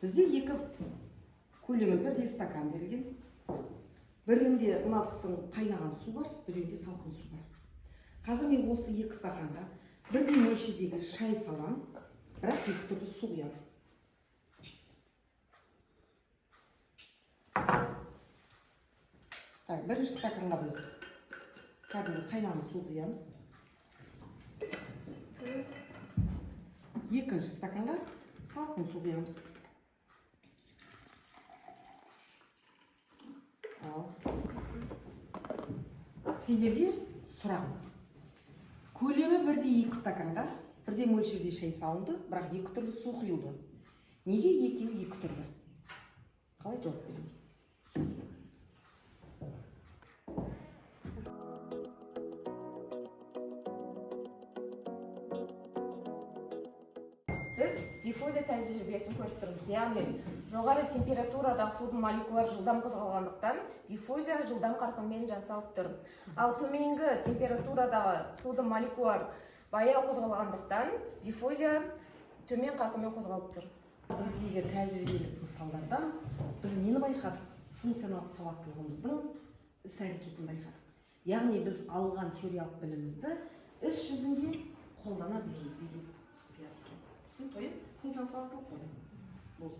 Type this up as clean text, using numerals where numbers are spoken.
Бізде екі көлемі бірдей стакан берілген. Бірінде мына ыдыстың қайнаған су бар, бірінде салқын су бар. Қазір мен осы екі стаканға бірдей мөлшердегі шай салам, бірақ екі түрлі су құямын. Бірінші стаканға біз кәдімгі қайнаған су құямыз. Екінші стаканға салқын су құямыз. Сендерге сұрақ. Көлемі бірдей екі стаканға бірдей мөлшерде шай салынды, бірақ екі түрлі су құйылды. Неге екеуі екі түрлі? Қалай жауап береміз? Біз диффузия тәжірибесін көріп тұрмыз. Яғни, жоғары температурадағы судың молекулалары жылдам қозғалғандықтан диффузия жылдам қарқынмен жасалып тұр. Ал төменгі температурадағы судың молекулалары баяу қозғалғандықтан диффузия төмен қарқынмен қозғалып тұр. Біздегі тәжірибелік мысалдардан біз нені байқадық? Функционалдық сауаттылығымыздың іс-әрекетін байқадық. Яғни біз алған теориялық білімімізді іс жүзінде қолдана білеміз деген сыят екен. Функционалдық сауаттылық болды.